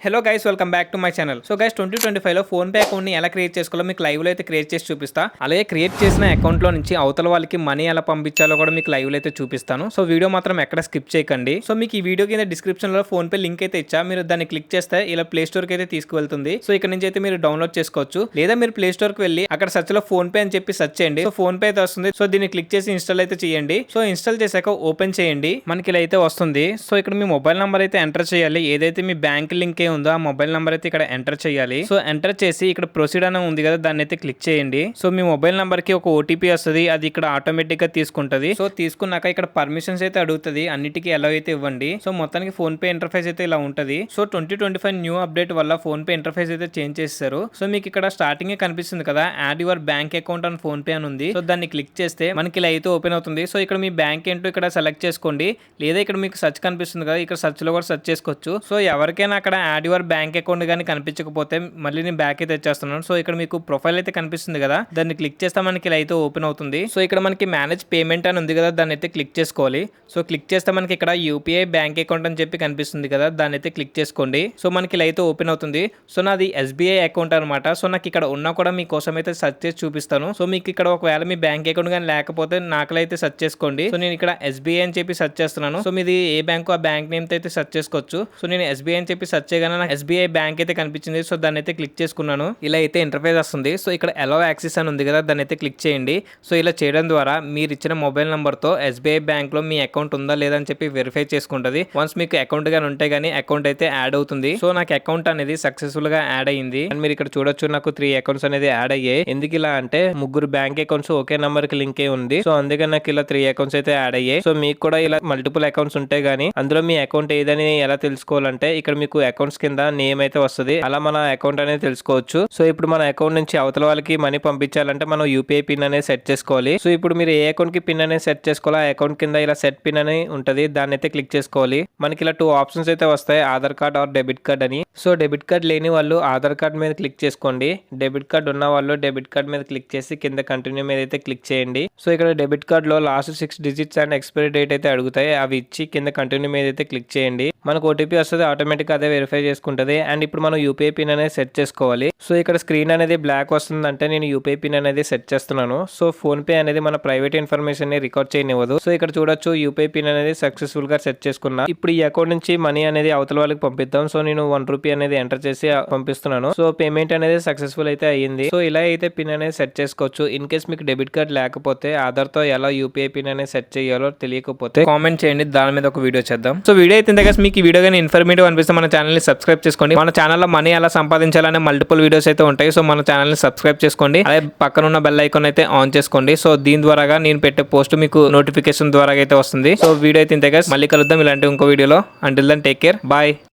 Hello guys, welcome back to my channel. So guys, 2025లో PhonePe account ని ఎలా create చేసుకోవాలో మీకు లైవ్ లో అయితే క్రియేట్ చేసి చూపిస్తా. అలాగే క్రియేట్ చేసిన అకౌంట్ లో నుంచి అవతల వాళ్ళకి మనీ ఎలా పంపించాలో కూడా మీకు లైవ్ లో అయితే చూపిస్తాను. సో వీడియో మాత్రం ఎక్కడ స్కిప్ చేయకండి. సో మీకు ఈ వీడియో కింద డిస్క్రిప్షన్ లో ఫోన్ పే లింక్ అయితే ఇచ్చా. మీరు దాన్ని క్లిక్ చేస్తే ఇలా ప్లే స్టోర్ కి అయితే తీసుకువెళ్తుంది. సో ఇక్కడ నుంచి అయితే మీరు డౌన్లోడ్ చేసుకోవచ్చు. లేదా మీరు ప్లే స్టోర్ కి వెళ్ళి అక్కడ సెర్చ్ లో ఫోన్ పే అని చెప్పి సెర్చ్ చేయండి. సో ఫోన్ పే అయితే వస్తుంది. సో దీన్ని క్లిక్ చేసి ఇన్స్టాల్ అయితే చేయండి. సో ఇన్స్టాల్ చేశాక ఓపెన్ చేయండి. మనకి ఇలా అయితే వస్తుంది. సో ఇక్కడ మీ మొబైల్ నంబర్ అయితే ఎంటర్ చేయాలి. ఏదైతే మీ బ్యాంక్ లింక్ ఉందో ఆ మొబైల్ నంబర్ అయితే ఇక్కడ ఎంటర్ చేయాలి. సో ఎంటర్ చేసి ఇక్కడ ప్రొసీడ్ అని ఉంది కదా, దాన్ని అయితే క్లిక్ చేయండి. సో మీ మొబైల్ నంబర్ కి ఒక ఓటీపీ వస్తుంది. అది ఇక్కడ ఆటోమేటిక్ గా తీసుకుంటది. సో తీసుకున్నాక ఇక్కడ పర్మిషన్స్ అయితే అడుగుతుంది. అన్నిటికీ ఎలా అయితే ఇవ్వండి. సో మొత్తానికి ఫోన్ పే ఇంటర్ఫేస్ అయితే ఇలా ఉంటది. సో 2025 న్యూ అప్డేట్ వల్ల ఫోన్ పే ఇంటర్ఫేస్ అయితే చేంజ్ చేస్తారు. సో మీకు ఇక్కడ స్టార్టింగ్ కనిపిస్తుంది కదా, add your bank account and phone pay అని ఉంది. సో దాన్ని క్లిక్ చేస్తే మనకి ఇలా అయితే ఓపెన్ అవుతుంది. సో ఇక్కడ మీ బ్యాంక్ ఏంటో ఇక్కడ సెలెక్ట్ చేసుకోండి. లేదా ఇక్కడ మీకు సెర్చ్ కనిపిస్తుంది కదా, ఇక్కడ సెర్చ్ లో కూడా సెర్చ్ చేసుకోవచ్చు. సో ఎవరికైనా అక్కడ యాడ్ యువర్ బ్యాంక్ అకౌంట్ కానీ కనిపించకపోతే మళ్ళీ నేను బ్యాక్ అయితే తెచ్చేస్తున్నాను. సో ఇక్కడ మీకు ప్రొఫైల్ అయితే కనిపిస్తుంది కదా, దాన్ని క్లిక్ చేస్తే మనకి ఇలా అయితే ఓపెన్ అవుతుంది. సో ఇక్కడ మనకి మేనేజ్ పేమెంట్ అని ఉంది కదా, దాన్ని అయితే క్లిక్ చేసుకోవాలి. సో క్లిక్ చేస్తే మనకి ఇక్కడ యూపీఐ బ్యాంక్ అకౌంట్ అని చెప్పి కనిపిస్తుంది కదా, దాన్ని అయితే క్లిక్ చేసుకోండి. సో మనకి ఇలా అయితే ఓపెన్ అవుతుంది. సో నాది ఎస్బీఐ అకౌంట్ అనమాట. సో నాకు ఇక్కడ ఉన్నా కూడా మీకోసం అయితే సెర్చ్ చేసి చూపిస్తాను. సో మీకు ఇక్కడ ఒకవేళ మీ బ్యాంక్ అకౌంట్ కానీ లేకపోతే నాకులో అయితే సెర్చ్ చేసుకోండి. సో నేను ఇక్కడ ఎస్బీఐ అని చెప్పి సెర్చ్ చేస్తున్నాను. సో మీది ఏ బ్యాంకు ఆ బ్యాంక్ నేమ్ అయితే సెర్చ్ చేసుకోవచ్చు. సో నేను ఎస్బీఐ అని చెప్పి సెర్చ్ చేయగానే నాకు ఎస్బీఐ బ్యాంక్ అయితే కనిపించింది. సో దాన్ని అయితే క్లిక్ చేసుకున్నాను. ఇలా అయితే ఇంటర్ఫేస్ వస్తుంది. సో ఇక్కడ అలౌ యాక్సెస్ అని ఉంది కదా, దాన్ని అయితే క్లిక్ చేయండి. సో ఇలా చేయడం ద్వారా మీరు ఇచ్చిన మొబైల్ నంబర్ తో ఎస్బీఐ బ్యాంక్ లో మీ అకౌంట్ ఉందా లేదా అని చెప్పి వెరిఫై చేసుకుంటది. వన్స్ మీకు అకౌంట్ గానీ ఉంటే గానీ అకౌంట్ అయితే యాడ్ అవుతుంది. సో నాకు అకౌంట్ అనేది సక్సెస్ఫుల్ గా యాడ్ అయ్యింది. అండ్ మీరు ఇక్కడ చూడొచ్చు, నాకు 3 అకౌంట్స్ అనేది యాడ్ అయ్యాయి. ఎందుకు ఇలా అంటే ముగ్గురు బ్యాంక్ అకౌంట్స్ ఒకే నంబర్ కి లింక్ ఉంది. సో అందుకే నాకు ఇలా 3 అకౌంట్స్ అయితే యాడ్ అయ్యాయి. సో మీకు కూడా ఇలా మల్టిపుల్ అకౌంట్స్ ఉంటే గానీ అందులో మీ అకౌంట్ ఏదని ఎలా తెలుసుకోవాలంటే ఇక్కడ మీకు అకౌంట్స్ కింద నేమ్ అయితే వస్తుంది. అలా మన అకౌంట్ అనేది తెలుసుకోవచ్చు. సో ఇప్పుడు మన అకౌంట్ నుంచి అవతల వాళ్ళకి మనీ పంపించాలంటే మనం యూపీఐ పిన్ అనేది సెట్ చేసుకోవాలి. సో ఇప్పుడు మీరు ఏ అకౌంట్ కి పిన్ అనేది సెట్ చేసుకోవాలి, ఆ అకౌంట్ కింద ఇలా సెట్ పిన్ అని ఉంటది, దాన్ని అయితే క్లిక్ చేసుకోవాలి. మనకి ఇలా 2 ఆప్షన్స్ అయితే వస్తాయి, Aadhaar card or debit card అని. సో డెబిట్ కార్డ్ లేని వాళ్ళు ఆధార్ కార్డ్ మీద క్లిక్ చేసుకోండి. డెబిట్ కార్డ్ ఉన్న వాళ్ళు డెబిట్ కార్డ్ మీద క్లిక్ చేసి కింద కంటిన్యూ మీద అయితే క్లిక్ చేయండి. సో ఇక్కడ డెబిట్ కార్డ్ లో last 6 digits and expiry date అయితే అడుగుతాయి, అవి ఇచ్చి కింద కంటిన్యూ మీద అయితే క్లిక్ చేయండి. మనకు ఓటీపీ వస్తుంది, ఆటోమేటిక్ అదే వెరిఫై చేసుకుంటది. అండ్ ఇప్పుడు మనం యూపీఐ పిన్ అనేది సెట్ చేసుకోవాలి. సో ఇక్కడ స్క్రీన్ అనేది బ్లాక్ వస్తుందంటే నేను యూపీఐ పిన్ అనేది సెట్ చేస్తున్నాను. సో ఫోన్ పే అనేది మన ప్రైవేట్ ఇన్ఫర్మేషన్ ని రికార్డ్ చేయనివ్వదు. సో ఇక్కడ చూడొచ్చు, యూపీఐ పిన్ అనేది సక్సెస్ఫుల్ గా సెట్ చేసుకున్నా. ఇప్పుడు ఈ అకౌంట్ నుంచి మనీ అనేది అవతల వాళ్ళకి పంపిద్దాం. సో నేను 1 రూపీ అనేది ఎంటర్ చేసి పంపిస్తున్నాను. సో పేమెంట్ అనేది సక్సెస్ఫుల్ అయితే అయ్యింది. సో ఇలా అయితే పిన్ అనేది సెట్ చేసుకోవచ్చు. ఇన్ కేస్ మీకు డెబిట్ కార్డ్ లేకపోతే ఆధార్ తో ఎలా యూపీఐ పిన్ అనేది సెట్ చేయాలో తెలియకపోతే కామెంట్ చేయండి, దాని మీద ఒక వీడియో చేద్దాం. సో వీడియో అయితే మీకు ఈ వీడియో కానీ ఇన్ఫర్మేటివ్ అనిపిస్తే మన ఛానల్ ని సబ్స్క్రైబ్ చేసుకోండి. మన ఛానల్లో మనీ ఎలా సంపాదించాలనే మల్టిపుల్ వీడియోస్ అయితే ఉంటాయి. సో మన ఛానల్ ని సబ్స్క్రైబ్ చేసుకోండి. అలాగే పక్కన ఉన్న బెల్ ఐకాన్ అయితే ఆన్ చేసుకోండి. సో దీని ద్వారా నేను పెట్టే పోస్ట్ మీకు నోటిఫికేషన్ ద్వారా అయితే వస్తుంది. సో వీడియో అయితే ఇంతే గైస్, మళ్ళీ కలుద్దాం ఇలాంటి ఇంకో వీడియోలో. Until then take care, bye.